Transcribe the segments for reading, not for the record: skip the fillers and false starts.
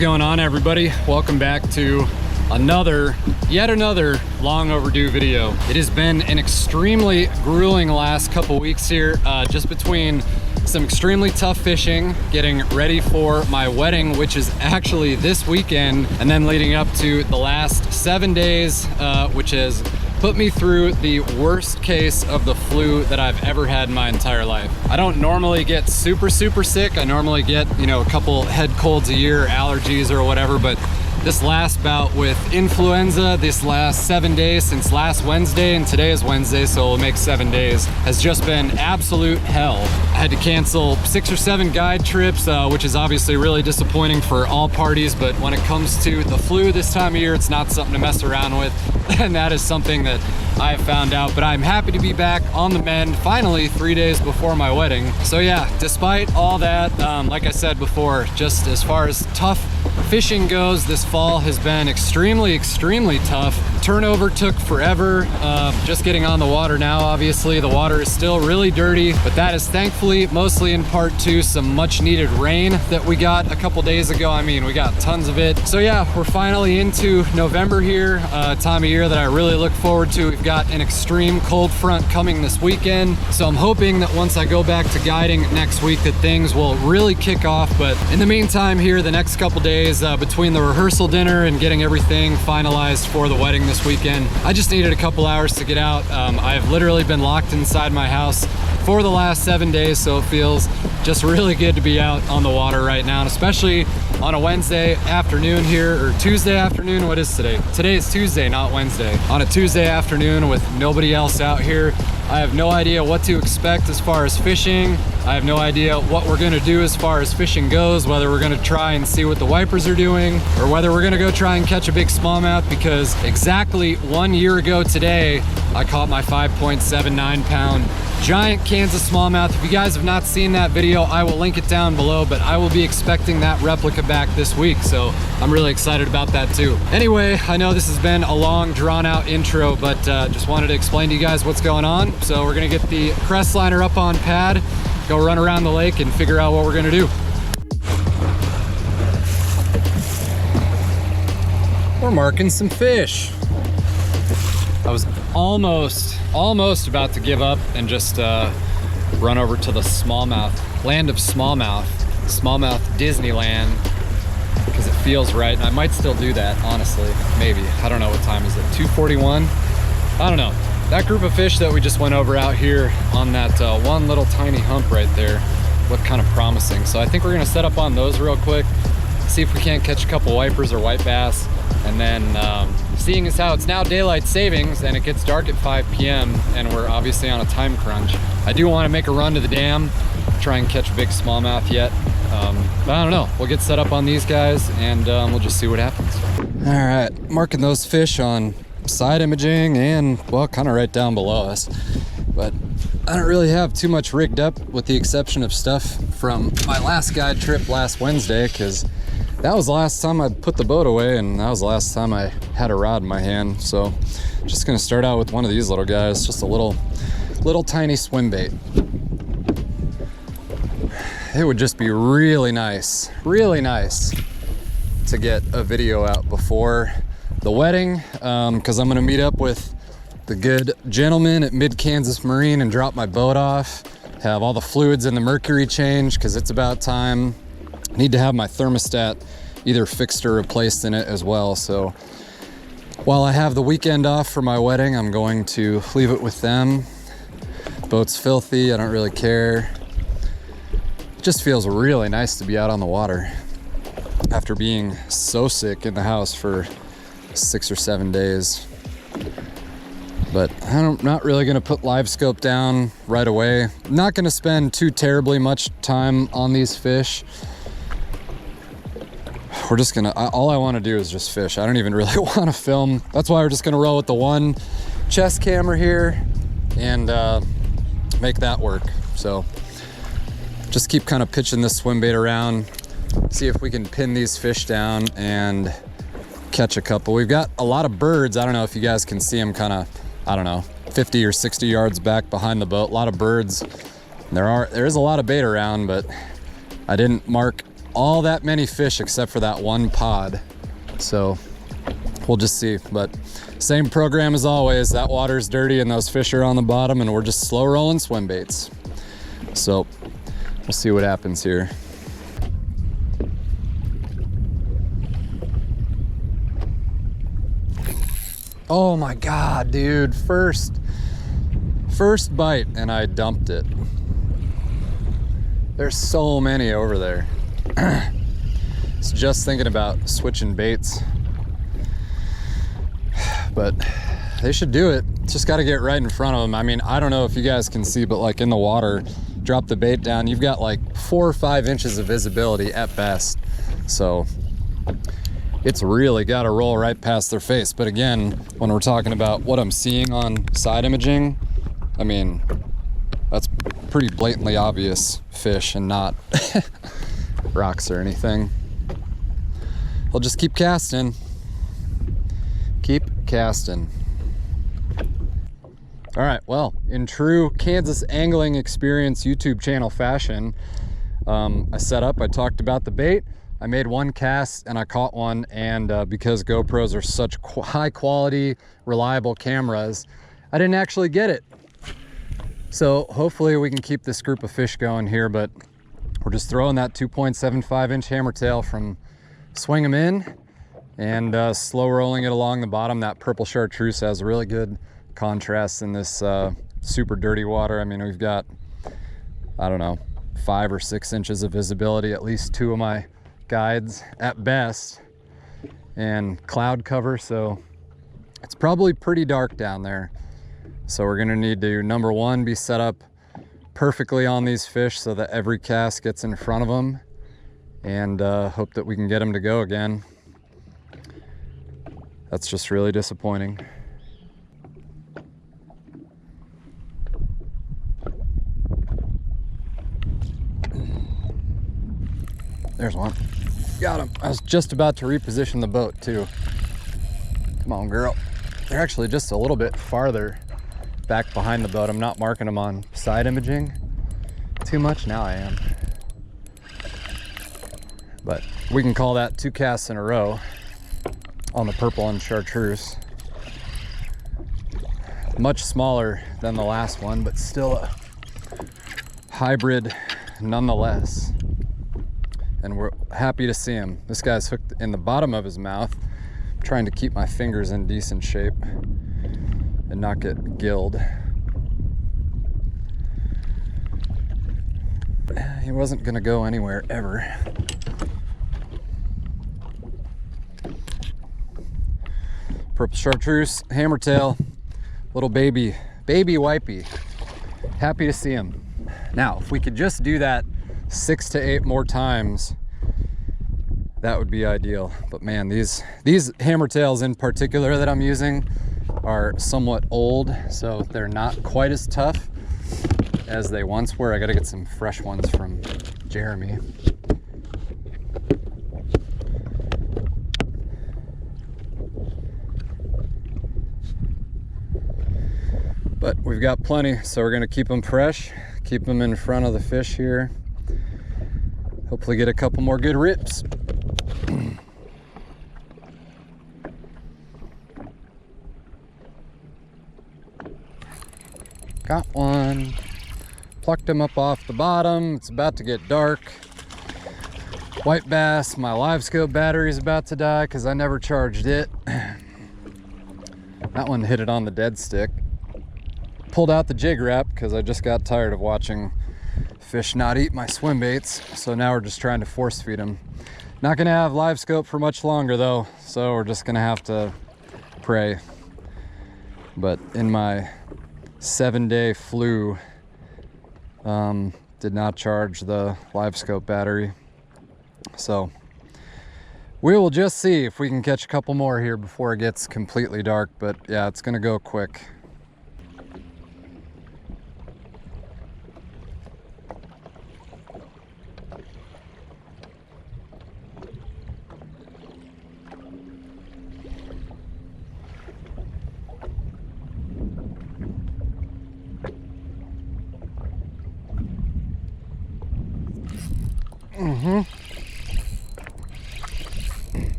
going on, everybody? Welcome back to yet another long overdue video. It has been an extremely grueling last couple weeks here, just between some extremely tough fishing, getting ready for my wedding, which is actually this weekend, and then leading up to the last 7 days, which has put me through the worst case of the flu that I've ever had in my entire life. I don't normally get super sick. I normally get, a couple head colds a year, allergies or whatever, but this last bout with influenza, this last 7 days since last Wednesday, and today is Wednesday, so it'll make 7 days, has just been absolute hell. I had to cancel 6 or 7 guide trips, which is obviously really disappointing for all parties, but when it comes to the flu this time of year, it's not something to mess around with, and that is something that I have found out. But I'm happy to be back on the mend, finally 3 days before my wedding. So yeah, despite all that, like I said before, just as far as tough fishing goes, this fall has been extremely tough. Turnover took forever. Just getting on the water now, obviously. The water is still really dirty, but that is thankfully mostly in part to some much needed rain that we got a couple days ago. I mean, we got tons of it. So yeah, we're finally into November here, time of year that I really look forward to. We've got an extreme cold front coming this weekend. So I'm hoping that once I go back to guiding next week that things will really kick off. But in the meantime here, the next couple days, between the rehearsal dinner and getting everything finalized for the wedding this weekend, I just needed a couple hours to get out. I've literally been locked inside my house for the last 7 days, so it feels just really good to be out on the water right now, and especially on a Wednesday afternoon here, or Tuesday afternoon. What is today? Today is Tuesday, not Wednesday. On a Tuesday afternoon with nobody else out here, I have no idea what to expect as far as fishing. I have no idea what we're gonna do as far as fishing goes, whether we're gonna try and see what the wipers are doing, or whether we're gonna go try and catch a big smallmouth, because exactly 1 year ago today, I caught my 5.79 pound giant Kansas smallmouth. If you guys have not seen that video, I will link it down below, but I will be expecting that replica back this week, so I'm really excited about that too. Anyway, I know this has been a long drawn out intro, but just wanted to explain to you guys what's going on. So we're gonna get the crest liner up on pad, go run around the lake and figure out what we're gonna do. We're marking some fish. I was almost about to give up and just run over to the smallmouth, land of smallmouth Disneyland, because it feels right. And I might still do that, honestly, maybe. I don't know what time is it, 2:41? I don't know. That group of fish that we just went over out here on that one little tiny hump right there looked kind of promising. So I think we're gonna set up on those real quick, see if we can't catch a couple wipers or white bass, and then seeing as how it's now daylight savings and it gets dark at 5 p.m. and we're obviously on a time crunch, I do want to make a run to the dam, try and catch a big smallmouth yet. But I don't know, we'll get set up on these guys and we'll just see what happens. All right, marking those fish on side imaging and, well, kind of right down below us. But I don't really have too much rigged up, with the exception of stuff from my last guide trip last Wednesday, because that was the last time I put the boat away, and that was the last time I had a rod in my hand. So just gonna start out with one of these little guys, just a little tiny swim bait. It would just be really nice to get a video out before the wedding, because I'm gonna meet up with the good gentleman at Mid-Kansas Marine and drop my boat off, have all the fluids in the mercury changed, because it's about time. Need to have my thermostat either fixed or replaced in it as well. So while I have the weekend off for my wedding, I'm going to leave it with them. Boat's filthy, I don't really care. It just feels really nice to be out on the water after being so sick in the house for 6 or 7 days. But I'm not really gonna put live scope down right away. I'm not gonna spend too terribly much time on these fish. We're just gonna, all I wanna do is just fish. I don't even really wanna film. That's why we're just gonna roll with the one chest camera here and make that work. So just keep kind of pitching this swim bait around, see if we can pin these fish down and catch a couple. We've got a lot of birds. I don't know if you guys can see them kind of, I don't know, 50 or 60 yards back behind the boat. A lot of birds. There is a lot of bait around, but I didn't mark all that many fish except for that one pod. So we'll just see, but same program as always. That water's dirty and those fish are on the bottom, and we're just slow rolling swim baits. So we'll see what happens here. Oh my God, dude, first bite and I dumped it. There's so many over there. It's just thinking about switching baits, but they should do it. Just got to get right in front of them. I mean, I don't know if you guys can see, but like in the water, drop the bait down, you've got like 4 or 5 inches of visibility at best. So it's really got to roll right past their face. But again, when we're talking about what I'm seeing on side imaging, I mean, that's pretty blatantly obvious fish and not rocks or anything. I'll just keep casting. Keep casting. All right, well, in true Kansas Angling Experience YouTube channel fashion, I set up, I talked about the bait, I made one cast and I caught one, and because GoPros are such high quality, reliable cameras, I didn't actually get it. So hopefully we can keep this group of fish going here, but we're just throwing that 2.75 inch hammertail from Swing 'em in and slow rolling it along the bottom. That purple chartreuse has really good contrast in this super dirty water. I mean, we've got, I don't know, 5 or 6 inches of visibility, at least 2 of my guides at best, and cloud cover, so it's probably pretty dark down there. So we're gonna need to, number one, be set up perfectly on these fish so that every cast gets in front of them, and hope that we can get them to go again. That's just really disappointing. There's one. Got him. I was just about to reposition the boat too. Come on, girl. They're actually just a little bit farther back behind the boat. I'm not marking them on side imaging too much. Now I am. But we can call that 2 casts in a row on the purple and chartreuse. Much smaller than the last one, but still a hybrid nonetheless. And we're happy to see him. This guy's hooked in the bottom of his mouth. I'm trying to keep my fingers in decent shape and not get gilled. He wasn't gonna go anywhere ever. Purple chartreuse, hammertail, little baby wipey. Happy to see him. Now, if we could just do that 6 to 8 more times, that would be ideal. But man, these hammertails in particular that I'm using are somewhat old, so they're not quite as tough as they once were. I gotta get some fresh ones from Jeremy. But we've got plenty, so we're gonna keep them fresh, keep them in front of the fish here. Hopefully get a couple more good rips. Got one. Plucked him up off the bottom. It's about to get dark. White bass. My live scope battery is about to die because I never charged it. That one hit it on the dead stick. Pulled out the jig wrap because I just got tired of watching fish not eat my swim baits. So now we're just trying to force feed them. Not gonna have live scope for much longer though, so we're just gonna have to pray. But in my 7-day flu, did not charge the live scope battery. So we will just see if we can catch a couple more here before it gets completely dark. But yeah, it's gonna go quick.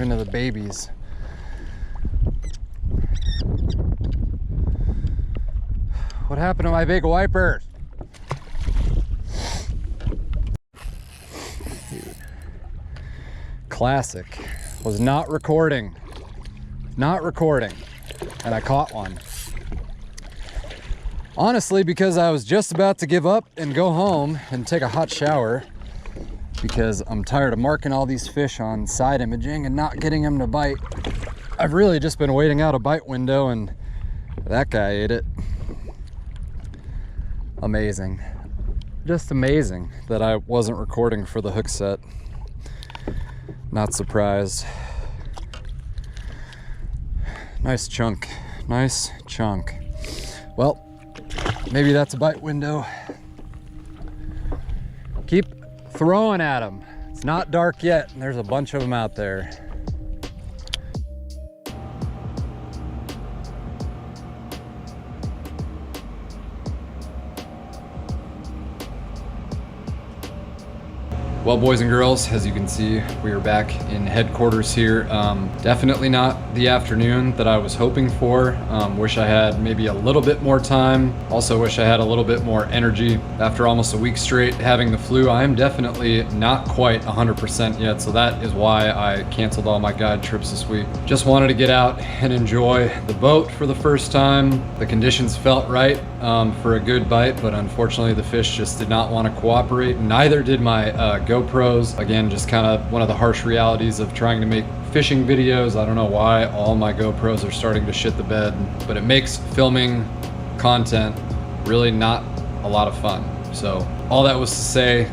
We're into the babies. What happened to my big wipers? Dude. Classic. Was not recording. Not recording. And I caught one. Honestly, because I was just about to give up and go home and take a hot shower because I'm tired of marking all these fish on side imaging and not getting them to bite. I've really just been waiting out a bite window, and that guy ate it. Amazing. Just amazing that I wasn't recording for the hook set. Not surprised. Nice chunk. Nice chunk. Well, maybe that's a bite window. Keep throwing at them. It's not dark yet, and there's a bunch of them out there. Well, boys and girls, as you can see, we are back in headquarters here. Definitely not the afternoon that I was hoping for. Wish I had maybe a little bit more time. Also wish I had a little bit more energy. After almost a week straight having the flu, I am definitely not quite 100% yet, so that is why I canceled all my guide trips this week. Just wanted to get out and enjoy the boat for the first time. The conditions felt right for a good bite, but unfortunately the fish just did not want to cooperate. Neither did my GoPros. Again, just kind of one of the harsh realities of trying to make fishing videos. I don't know why all my GoPros are starting to shit the bed, but it makes filming content really not a lot of fun. So all that was to say,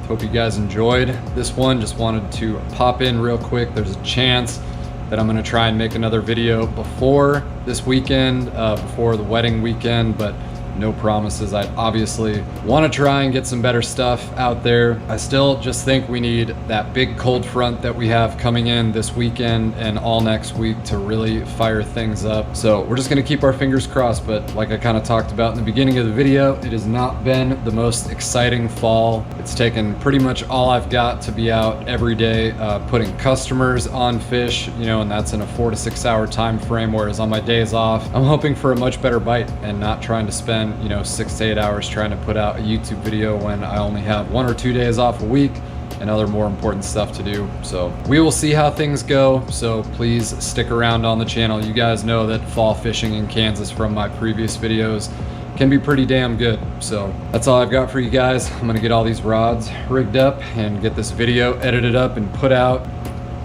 hope you guys enjoyed this one. Just wanted to pop in real quick. There's a chance that I'm gonna try and make another video before this weekend, before the wedding weekend, but no promises. I obviously want to try and get some better stuff out there. I still just think we need that big cold front that we have coming in this weekend and all next week to really fire things up. So we're just going to keep our fingers crossed, but like I kind of talked about in the beginning of the video, it has not been the most exciting fall. It's taken pretty much all I've got to be out every day, putting customers on fish, you know, and that's in a 4 to 6 hour time frame, whereas on my days off, I'm hoping for a much better bite and not trying to spend, you know, 6 to 8 hours trying to put out a YouTube video when I only have 1 or 2 days off a week and other more important stuff to do. So we will see how things go. So please stick around on the channel. You guys know that fall fishing in Kansas from my previous videos can be pretty damn good. So that's all I've got for you guys. I'm gonna get all these rods rigged up and get this video edited up and put out.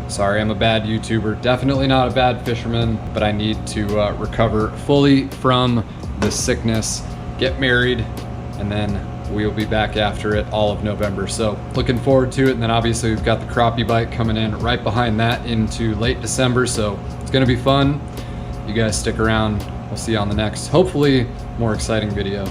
Sorry, I'm a bad YouTuber. Definitely not a bad fisherman, but I need to recover fully from this sickness, get married, and then we'll be back after it all of November. So looking forward to it. And then obviously we've got the crappie bite coming in right behind that into late December. So it's gonna be fun. You guys stick around. We'll see you on the next, hopefully more exciting video.